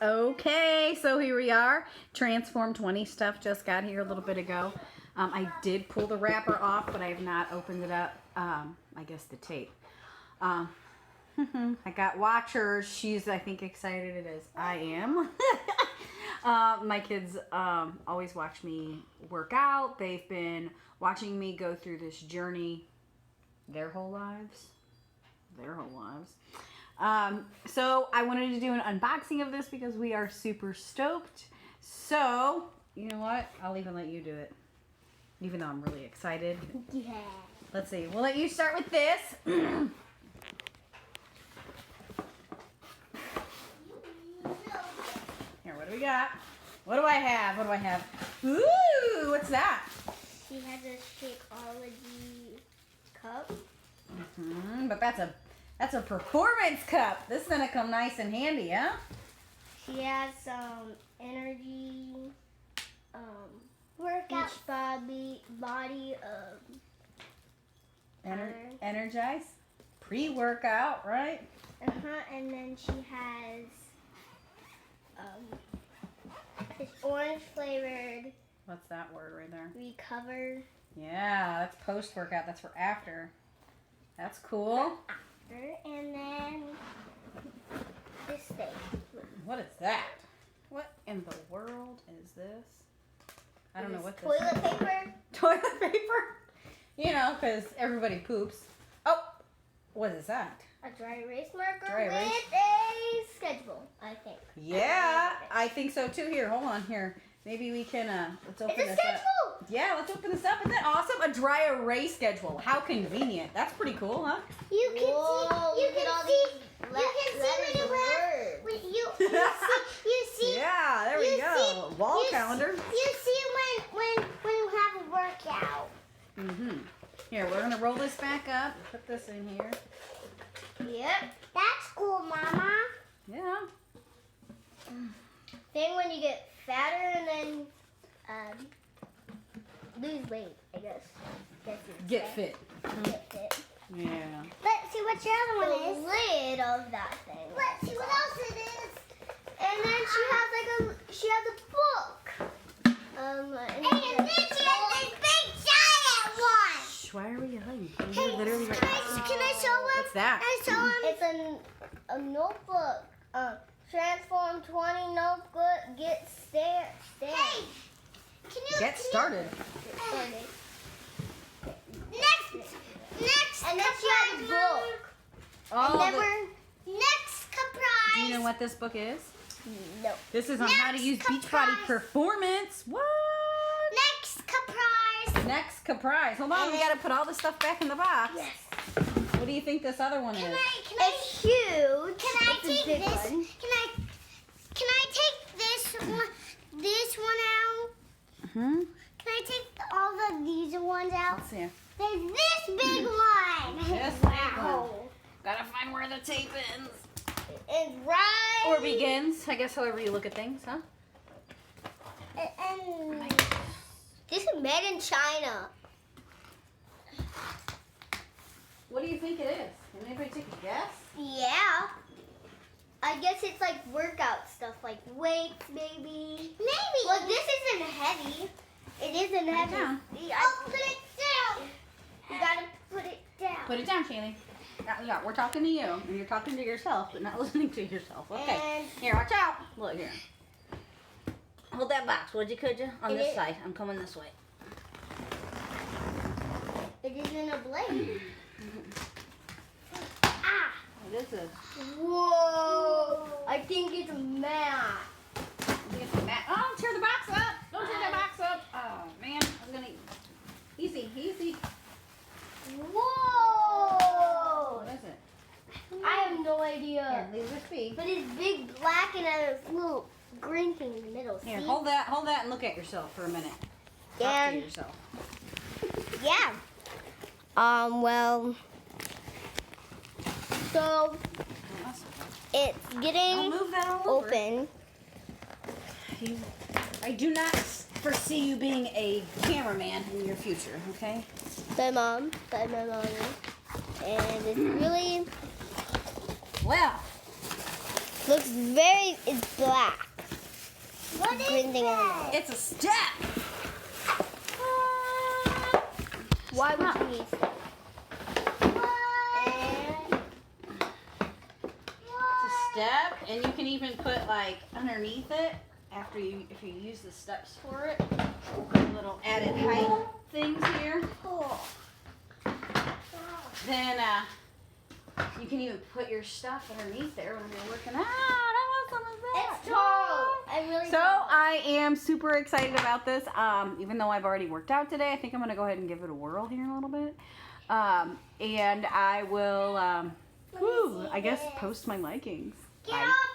Okay, so here we are. Transform 20 stuff just got here a little bit ago. I did pull the wrapper off, but I have not opened it up. I guess the tape. I got Watchers. She's, I think, excited as I am. My kids always watch me work out. They've been watching me go through this journey their whole lives. So I wanted to do an unboxing of this because we are super stoked. So, you know what? I'll even let you do it. Even though I'm really excited. Yeah. Let's see. We'll let you start with this. Here, what do we got? What do I have? Ooh, what's that? She has a Shakeology cup. But that's a performance cup. This is gonna come nice and handy, huh? She has some energy, Workout. each body Energize. Pre-workout, right? and then she has this orange flavored What's that word right there? Recover. Yeah, that's post-workout. That's for after. That's cool. And then this thing. What is that? What in the world is this? I don't know what this Toilet is. paper. Toilet paper? You know, because everybody poops. Oh, what is that? A dry erase marker Dry erase? with a schedule, I think. Yeah, I think so too. Here, hold on here. Maybe we can, let's open It's a this schedule. up. Yeah, let's open this up. Isn't that awesome? A dry erase schedule. How convenient. That's pretty cool, huh? You can Whoa, see. You look at can all see. these You can see when you have. When you see. Yeah, there we you go. see- Wall you calendar. You see when you have a workout. Here, we're gonna roll this back up. Put this in here. Yep. That's cool, Mama. Yeah. Then when you get fatter and then lose weight, I guess. Get fit. Get fit. Yeah. Let's see what your other one is. The lid of that thing. Let's see what else it is. And then she has a book. And then she has this big giant one. Shh, why are we yelling? Hey, We're literally can I show him? What's that? Can I show him? It's a notebook. Transform 20 notebook. Get started. Hey, Get started. Next. And then she has a book. Oh, And then next surprise. do you know what this book is? No. This is on how to use Beachbody Performance. What? Next surprise. Next surprise. Hold on, we gotta put all the stuff back in the box. Yes. What do you think this other one is? It's huge. Can I It's a take big this? one. Can I take this one out? Can I take all of these ones out? Let's see. There's this big one. This big one. Gotta find where the tape ends. It's right. Or begins. I guess however you look at things, huh? And this is made in China. What do you think it is? Can anybody take a guess? Yeah. I guess it's like workout stuff, like weights, maybe. Maybe. Well, this isn't heavy. It isn't Put it heavy. down. Oh, put it down. You gotta put it down. Put it down, Shaylee. Yeah, we're talking to you, and you're talking to yourself, but not listening to yourself. Okay. And Here, watch out. Look here. Hold that box, would you, could you? On It this is- side. I'm coming this way. it isn't a blade. Ah! This is. Whoa! I think it's a mat. Oh, tear the box up. Don't tear the box up. Oh, man. I was going to. Easy, easy. Whoa! What is it? I have no idea. Here, leave this be. But it's big black and a little green thing in the middle. Here, See? hold that and look at yourself for a minute. Talk to And yourself. yeah. Well. So it's I'll getting move that all over. open. I do not foresee you being a cameraman in your future, okay? By my mom. And it's really Well, Looks very, it's black. What is Green thing in the that? middle. It's a step. Why would you need that? It's a step, and you can even put like underneath it after you, if you use the steps for it, little added height things here. Then you can even put your stuff underneath there when you're working out. How awesome is that? It's tall. I really So I am super excited about this. Even though I've already worked out today, I think I'm gonna go ahead and give it a whirl here in a little bit. And I will, I guess, post my likings. Get Bye. off